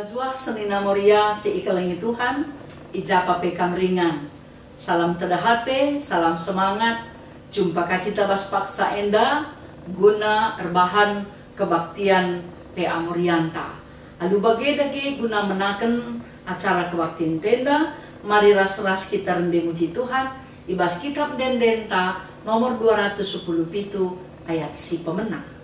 Bajua senina moria si ikalengi Tuhan, ijapa pekam ringan. Salam tedahate, salam semangat. Jumpa kita bas paksa enda guna erbahan kebaktian PA Morianta. Alu bagedage guna menaken acara kebaktian tenda. Mari ras-ras kita rende muji Tuhan. Ibas kitab dendenta nomor 210 pitu ayat si pemenang.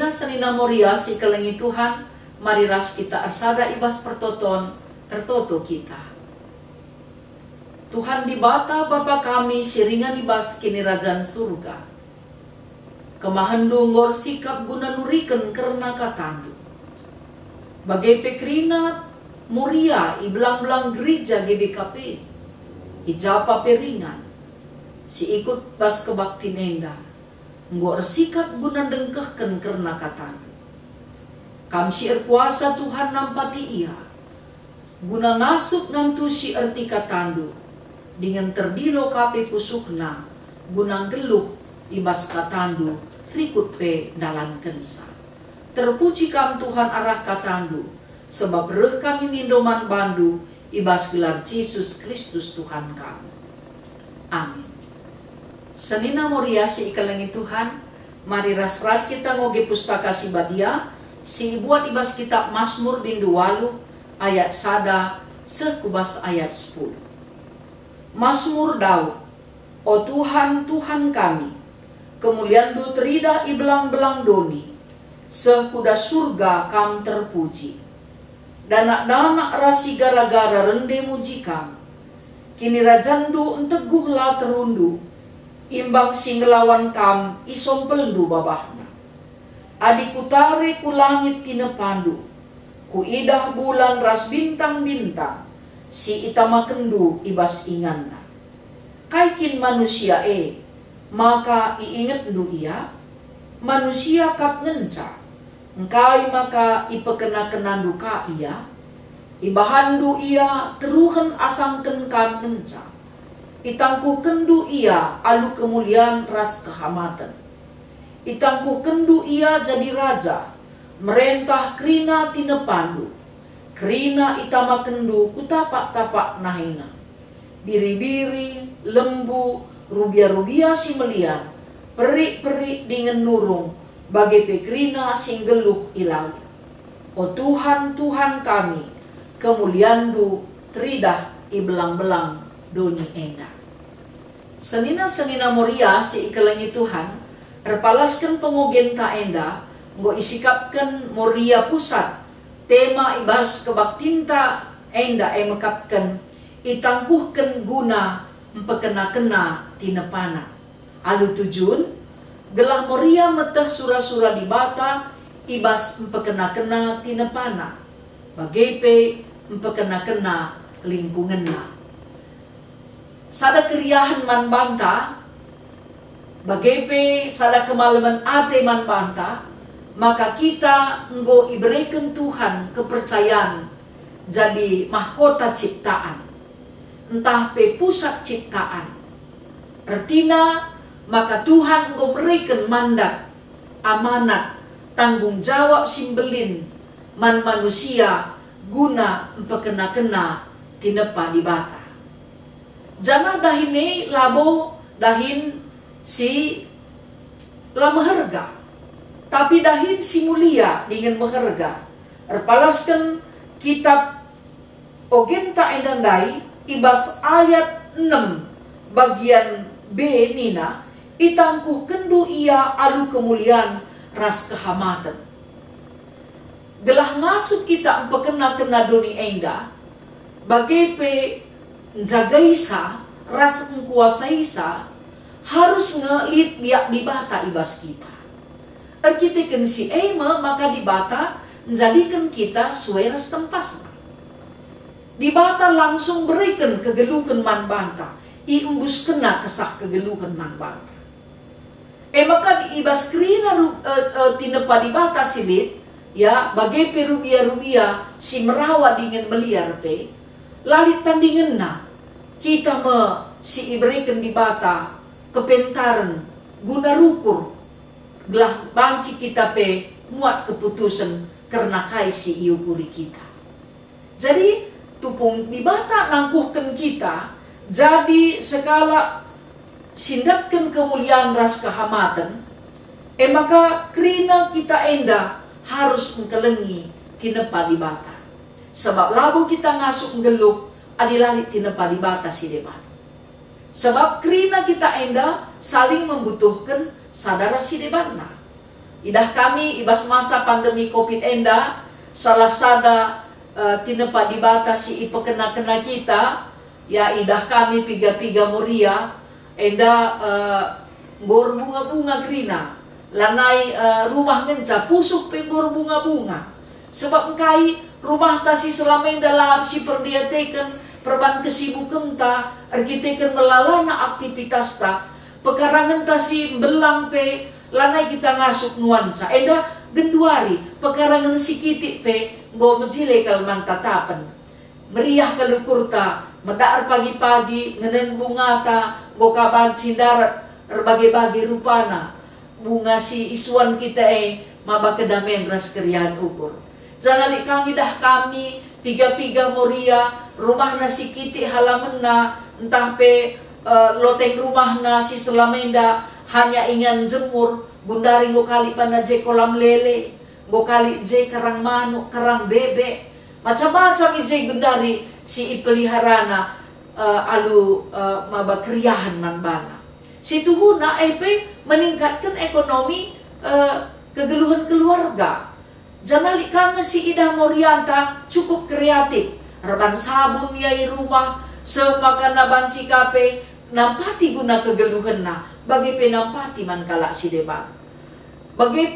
Senina moria si kelengi Tuhan, mari ras kita asada ibas pertoton tertoto kita. Tuhan di bata Bapa kami siringan ibas kini rajan surga. Kemahandu ngor sikap guna nuriken karena katandu. Bagai pekrina moria iblang-blang gereja GBKP. Ijapa peringan. Si ikut bas kebakti nenda. Nggo ersikap guna dengkehken karena katan. Kam si erkuasa Tuhan nampati ia. Guna ngasuk ngantu si erti katandu. Dengan terdilo kape pusukna. Guna geluh ibas katandu. Rikut pe dalan kensa. Terpuji kam Tuhan arah katandu. Sebab reh kami mindoman bandu. Ibas gelar Yesus Kristus Tuhan kami. Amin. Senina moria si ikalengi Tuhan, mari ras-ras kita ngoge pustaka si Bahagia, si buat ibas kitab Mazmur bindu waluh, ayat sada, sekubas ayat 10. Mazmur Daud, O Tuhan, Tuhan kami, kemuliaan du terida ibelang-belang doni, sekuda surga kam terpuji. Danak-danak rasi gara-gara rende muji kam, kini rajandu enteguhlah terundu, imbang singgelawan kam isompeldu babahna. Adi kutare ku langit tinepandu, ku idah bulan ras bintang-bintang, si itamakendu ibas inganna. Kaikin manusia maka iinget du ia, manusia kap ngenca, engkai maka ipekena-kenandu ka ia, ibahandu ia teruhen asangken kam ngenca. Itangku kendu ia alu kemuliaan ras kehamatan. Itangku kendu ia jadi raja, merentah krina tinepandu. Krina itama kendu kutapak-tapak nahina. Biri-biri, lembu, rubia-rubia si melian, perik-perik dengan nurung, bagai pekrina sing geluh ilau. O Tuhan, Tuhan kami, kemuliaandu teridah ibelang-belang doni enda. Senina moria si ikalengi Tuhan, erpalaskan pengogen ta enda, nggo isikapkan moria pusat, tema ibas kebaktinta enda mekapkan, itangkuhkan guna empekena-kena tinepana. Alu tujun, gelah moria meteh sura-sura di bata, ibas empekena-kena tinepana. Bagepe empekena-kena lingkungenna. Sada keriahan man banta, bagepe sada kemalaman ate man banta, maka kita nggo iberikan Tuhan kepercayaan jadi mahkota ciptaan, entah pe pusat ciptaan. Artina maka Tuhan nggo berikan mandat, amanat, tanggung jawab simbelin man manusia guna empekena-kena tinepa di bata. Jangan dahini labo dahin si lama harga, tapi dahin si mulia dengan maharga. Erpalaskan kitab Ogenta Endandai ibas ayat 6 bagian B nina, itangkuh kendu ia alu kemuliaan ras kehamatan. Gelah ngasuk kita empekena doni engga, bagai pe njagaisa ras engkuasaisa, harus ngelit biak dibata ibas kita. Erkitekan si ema maka dibata menjadikan kita sueras tempasna. Dibata langsung berikan kegeluhan man banta, iembus kena kesah kegeluhan man banta. Maka ibas krina tinepa dibata silit, ya bagai perubia-rubia si merawat dengan meliar pe, lalit tandingan na kita si iberikan dibata kepentaran guna rukur gelah banci kita pe muat keputusan karena kai si iukuri kita. Jadi tupung dibata nangkuhkan kita, jadi sekala sindatkan kemuliaan ras kehamatan, maka krina kita enda harus mengkelengi tinepa dibata. Sebab labu kita ngasuk ngeluh adilalit tinepa dibata si debat. Sebab krina kita enda saling membutuhkan sadara si debatna. Idah kami ibas masa pandemi COVID enda, salah sada tinepa dibata si ipekena-kena kita, ya idah kami piga-piga MORIA, enda gor bunga-bunga krina, lanai rumah ngenca, pusuk penggor bunga-bunga. Sebab engkai rumah ta si selama enda lahap si perdiatekan, perban kesibukan ta, erkitekan melalana aktivitas ta, pekarangan ta si belang pe, lanai kita ngasuk nuansa. Enda genduari, pekarangan si kitik pe, go menjile kalman tatapan. Meriah kalukur ta, medar pagi-pagi, ngenen bunga ta, go kaban cindarat, berbagai-bagai rupana. Bunga si isuan kita maba kedamen ras kerian ukur. Jangan kami dah kami, piga-piga MORIA, rumah nasi kitik halaman na, entah pe loteng rumah na si selamenda, hanya ingin jemur, bundari go kali pana je kolam lele, go kali je karang manuk, karang bebek, macam-macam je bundari si ipeliharana maba kriahan man bana. Situ huna meningkatkan ekonomi kegeluhan keluarga. Jangan kami si idah morianta cukup kreatif. Reban sabun yai rumah, semakana banci kape, nampati guna kegeluhan na. Bagi penampati man kalak si debat. Bagi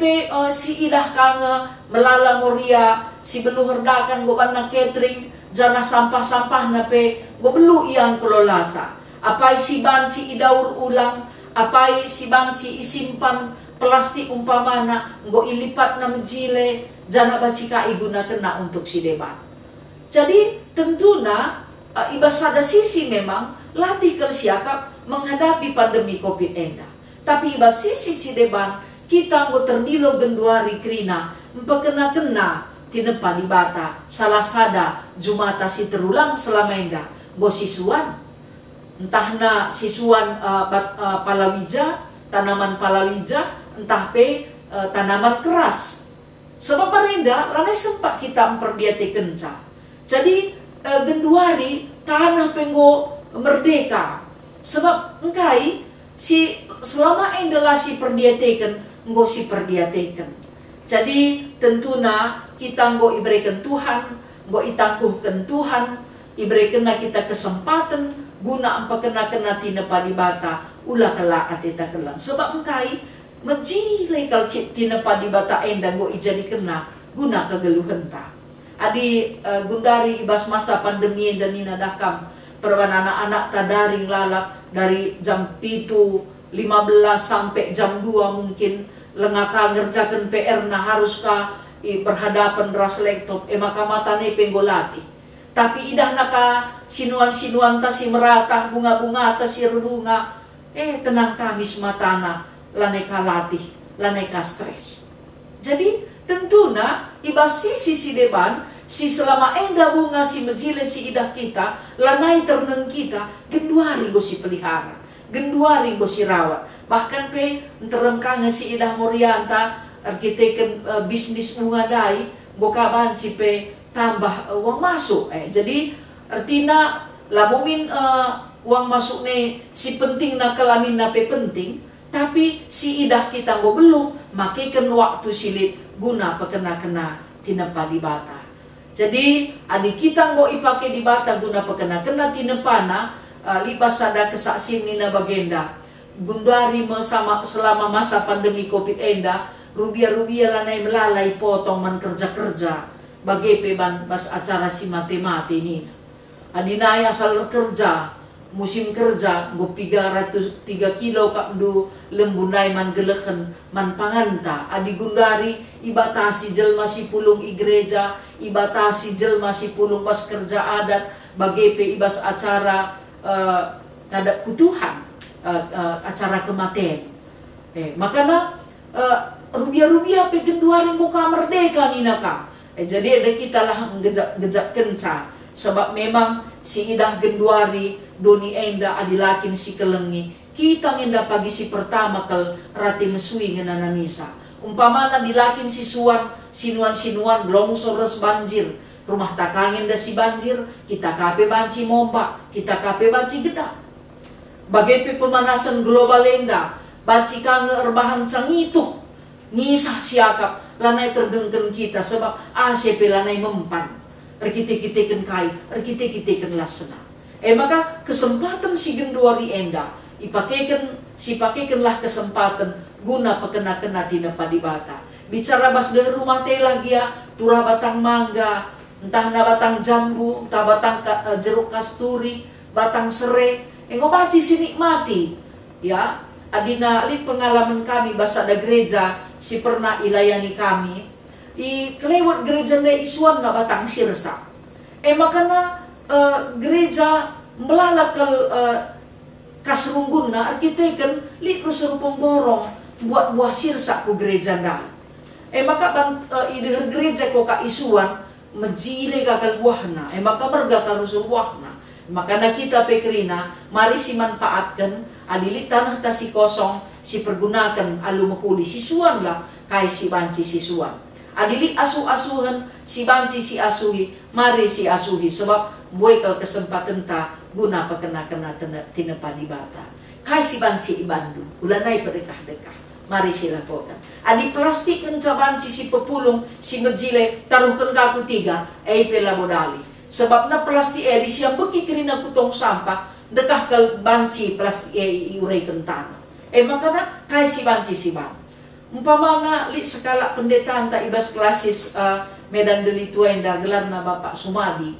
si idah kange melala MORIA, si belu herdakan go na catering, jana sampah-sampah na pe, go belu iyang kelolasa. Apai si banci idaur ulang, apai si banci isimpan plastik umpamana, go ilipat na menjile, jana bacika iguna kena untuk si debat. Jadi tentuna ibas ada sisi memang latih kelsiakap menghadapi pandemi COVID enda. Tapi ibas sisi deban kita ngo terdilo genduari krina empekena-kena tinepa dibata salah sada jumata si terulang selama enda go sisuan entahna sisuan palawija, tanaman palawija, entah pe tanaman keras. Sebab parenda lanai sempat kita memperdiati kenca. Jadi genduari tanah penggo merdeka. Sebab engkai si selama enda si perdiatekan enggo si perdiatekan. Jadi tentuna kita enggo iberikan Tuhan, enggo itangkuhkan Tuhan, iberikan kita kesempatan guna empekena-kena tinepa dibata ulah kala ateta kelang. Sebab engkai menjilai kal cip tinepa dibata enda enggo ijadi kena guna kegeluhan ta. Adi gundari ibas masa pandemi dan nina dakam perban anak-anak tadaring lalap dari jam 7.15 sampai jam 2 mungkin lengaka ngerjakan PR na harus ka berhadapan ras laptop maka matane penggolati. Tapi idah naka sinuan-sinuan ta si merata bunga-bunga ta si bunga tenang kami sematana laneka latih laneka stres. Jadi tentuna ibas sisi depan si selama enda bunga si mejile si idah kita, lanai ternen kita, genduari go si pelihara, genduari go si rawat. bahkan pe nterem kange si idah morianta arkiteken bisnis bunga dai boka banci pe tambah uang masuk. Jadi artinya lamumin uang masuk ne si penting na kelamin na pe penting, tapi si idah kita ngo belum makikan waktu silit guna pekena-kena tinepa di bata. Jadi adik kita ngo ipake di bata guna pekena-kena tinepana libas ada kesaksian nina bagenda gundari selama masa pandemi covid enda rubia-rubia lanai melalai potong man kerja-kerja bagi peban pas acara si mati-mati ini adinaya asal kerja musim kerja go 3 kilo kapdu lembunai man gelehen man panganta adi gundari ibatasi jelma si pulung i gereja ibatasi jelma si pulung pas kerja adat bagi pe ibas acara ada kutuhan acara kematian makanya rubia-rubia pe genduari muka merdeka ninaka jadi ada kita lah ngejak kenca sebab memang si idah genduari doni enda adilakin si kelengi kita ngenda pagi si pertama kel rati mesui ngenana misa umpamana dilakin si suan sinuan belum soros banjir rumah takangin da si banjir kita kape banci momba kita kape banci geda bagai pemanasan global enda banci kange erbahan cangitu ngisah siakap lanai tergengken kita sebab ACP lanai mempan erkite-kiteken kai erkite-kiteken lasena maka kesempatan si genduari enda pakekenlah kesempatan guna pekena-kena tinepa di bata bicara bas dari rumah teh lagi ya turah batang mangga entah na batang jambu entah batang jeruk kasturi batang serai ngobaci si nikmati ya adina li pengalaman kami basa ada gereja si pernah ilayani kami i kelewat gereja le isuan na batang sirsa makana gereja melalakal kasrunggun na arkiteken li rusur pemborong buat buah sirsa ku gereja nda maka ideh gereja ko ka isuan mejile kakal buahna maka merga ka rusur buahna makana kita pekrina mari si manfaatkan adili tanah ta si kosong si pergunakan alu mahuli si suan lah kai si banci si suan adili asuh-asuhan si banci si asuhi mari si asuhi sebab buekal kesempatan ta guna pekena-kena tinepa di bata kai si banci i Bandung ulanai pedekah-dekah mari silapokan adi plastik kenca banci si pepulung si mejile taruhkan kaku 3 pela bodali sebab na plastik di siang beki kerina kutong sampah dekah kal banci plastik iuraikan tanah makanya kai si banci si ban umpamana li skala pendetaan ta ibas klasis Medan Deli Tuenda gelarna Bapak Sumadi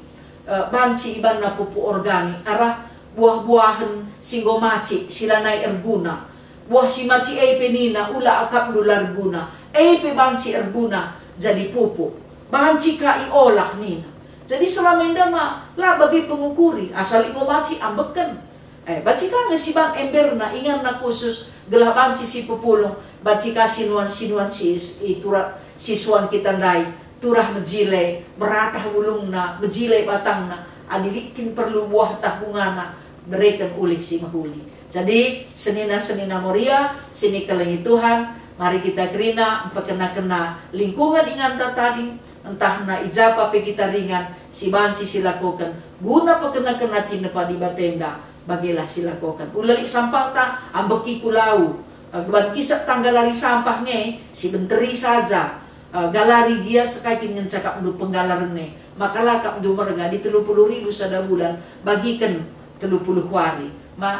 banci iban na pupuk organik arah buah-buahan singgo maci silanai erguna buah si maci penina ula akap dular guna pe banci erguna jadi pupuk banci ka iolah nina jadi selama indama lah bagi pengukuri asal imo maci ambekan baci ka nga si bang emberna ingan na khusus gelah banci si pupulong baci ka sinuan si siswan kita ndai turah mejile beratah ulungna mejile batangna adilikin perlu buah tahungana berikan ulik si mahuli jadi senina moria sini kelengi Tuhan mari kita kerina pekena-kena lingkungan ingan tadi entah na ijapa pe kita ringan si banci silakukan guna pekena-kena tinepa di batenda bagilah silakukan ulali sampah ta ambeki kulau ban kisah tanggalari sampah nge si benteri saja galari dia sekaitin ngencakap du penggalaran ne makalah kap du merga di 30.000 sada bulan bagikan 30 hari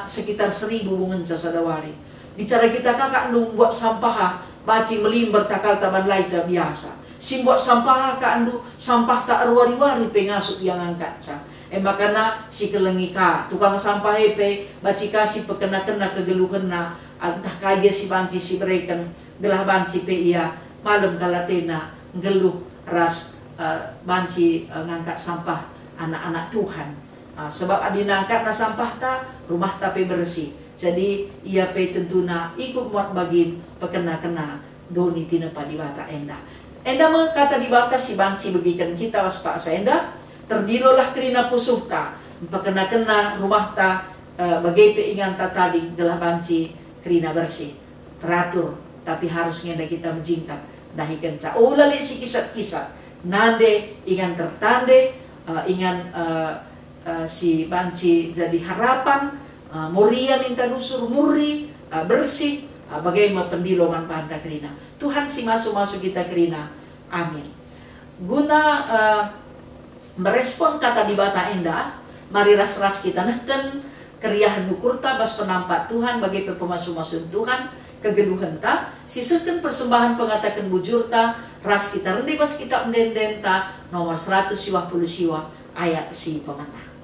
sekitar 1.000 ngenca sada wari bicara kita kakak nu buat sampah baci melimber takal taman laita biasa si buat sampah ka andu sampah tak arwari-wari pengasuk yang angkat ca makana si kelengi ka tukang sampah pe baci kasih pekena-kena kegeluhena entah kaya si banci si berikan gelah banci pe iya malam kalatena ngeluh ras banci ngangkat sampah anak-anak Tuhan sebab adina angkat na sampah ta rumah tapi bersih jadi ia pe tentuna ikut muat bagin pekena-kena doni tinepa di bata enda kata di bata si banci begikan kita waspaksa enda terdirolah kerina pusuhta pekena-kena rumah ta bagai pe ingan ta tadi gelah banci kerina bersih, teratur, tapi harus ngenda kita menjingkat dahi kenca. Oh lali si kisat-kisat, nade ingan tertande, ingan si banci jadi harapan, moria minta rusur muri, bersih, bagaimana pendilo manfaatnya kerina. Tuhan si masuk-masuk kita kerina, amin. Guna merespon kata di bata enda, mari ras-ras kita neken keriahan nukurta bas penampat Tuhan bagi pemasuk-masuk Tuhan kegeluhan ta, sisakan persembahan pengatakan bujurta, ras kita rendi bas kita mendendenta nomor 150 siwa ayat si pemana.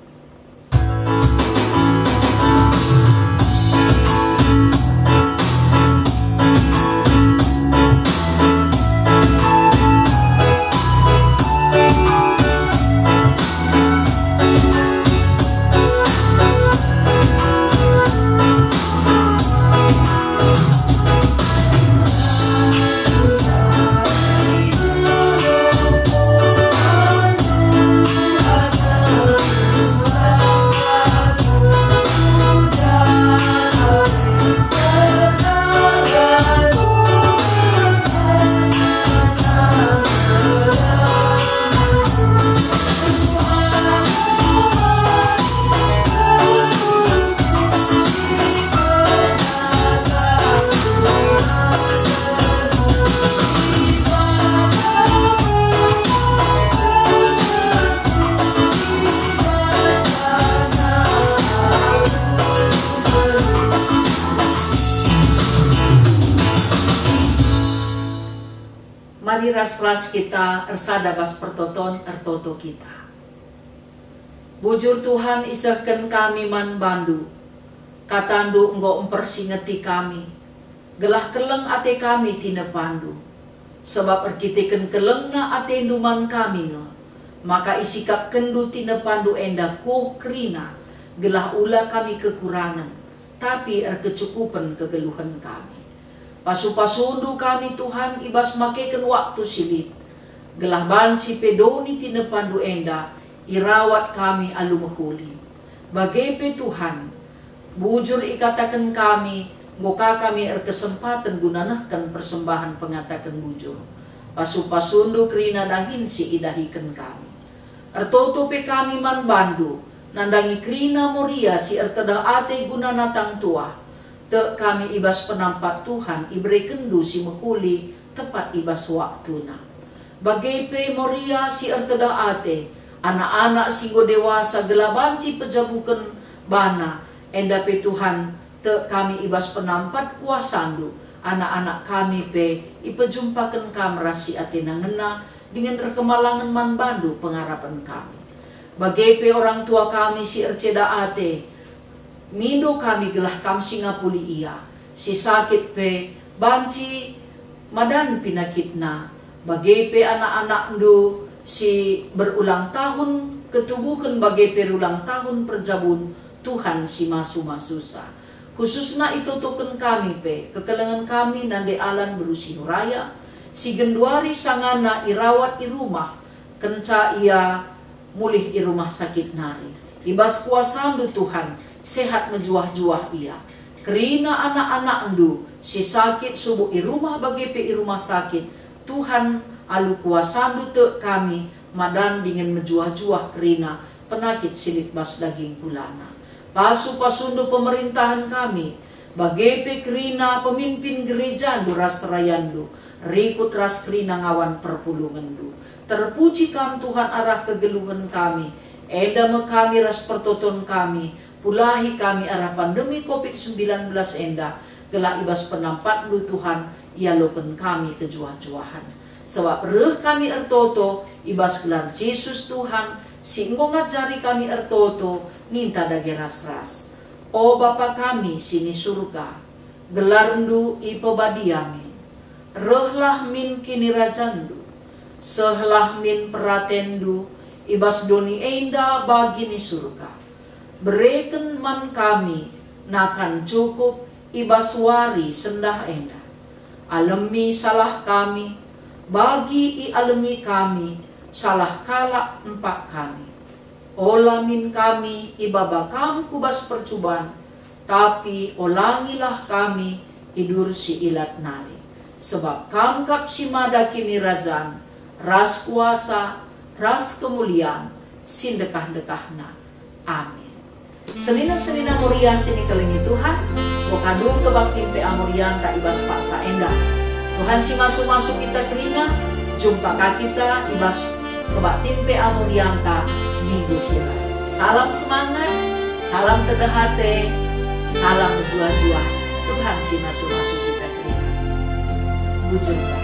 Mari ras-ras kita ersada bas pertoton ertoto kita. Bujur Tuhan isahkan kami man bandu, katandu enggo empersingeti kami, gelah keleng ate kami tina pandu, sebab erkiteken kelengna ate duman kami nge, maka isikap kendu tina pandu enda koh kerina, gelah ula kami kekurangan, tapi erkecukupan kegeluhan kami. Pasu-pasundu kami Tuhan ibas makeken waktu silip, gelah banci pedoni tina pandu enda, irawat kami alumahuli. Bagepe Tuhan, bujur ikatakan kami, ngoka kami erkesempatan gunanahkan persembahan pengatakan bujur. Pasu-pasundu kerina dahin si idahikan kami. Ertotope kami man bandu, nandangi kerina moria si ertada ate gunanatang tua. Te kami ibas penampat Tuhan iberi kendu si mehuli tepat ibas waktuna. Bagepe moria si ertada ate, anak-anak singgo dewasa gelabanci pejabukan bana, endape Tuhan te kami ibas penampat kuasandu, anak-anak kami pe ipejumpakan kamera si ate nangena dengan rekemalangan man bandu pengharapan kami. Bagepe orang tua kami si erceda ate, mindo kami gelah kam singapuli ia, si sakit pe banci madan pinakitna, bagepe anak-anak ndu si berulang tahun ketubuhan bagepe ulang tahun perjabun Tuhan si masu-masusa. Khususna itu token kami pe, kekelengan kami nande alan berusi raya, si genduari sangana irawat i rumah, kenca ia mulih i rumah sakit nari. Ibas kuasandu Tuhan, sehat menjuah-juah ia. Kerina anak-anak endu, si sakit subuh i rumah bagepe i rumah sakit, Tuhan alu kuasandu te kami, madan dengan menjuah-juah kerina penakit silit bas daging kulana. Pasu-pasundu pemerintahan kami, bagepe kerina pemimpin gereja ndu ras rayandu, rikut ras kerina ngawan perpulungandu. Terpuji kam Tuhan arah kegeluhan kami, edame kami ras pertoton kami, pulahi kami arah pandemi COVID-19 enda, gelah ibas penampat lu Tuhan, ialokan kami kejuah-juahan. Sebab reh kami ertoto, ibas gelar Yesus Tuhan, si ngajari kami ertoto, ninta dage ras-ras. O Bapa kami sini surga, gelarndu ipobadiamin, rehlah min kini rajandu, sehlah min peratendu, ibas doni enda bagi ni surga. Bereken man kami, nakan cukup ibas wari sendah enda. Alemi salah kami, bagi i alemi kami, salah kalak empat kami. Olamin kami ibabakam kubas percobaan, tapi olangilah kami idur si ilat nari. Sebab kamkap si mada kini rajan, ras kuasa, ras kemuliaan, sindekah-dekahna. Amin. Selina-selina moria sini kelingi Tuhan, wakadung kebaktiin pe amorian tak ibas paksa endah. Tuhan si masuk-masuk kita keringa, jumpa kita ibas kebaktiin pe amorian tak minggu sila. Salam semangat, salam tedah hati, salam berjuang-juang. Tuhan si masuk-masuk kita keringa. Bujur.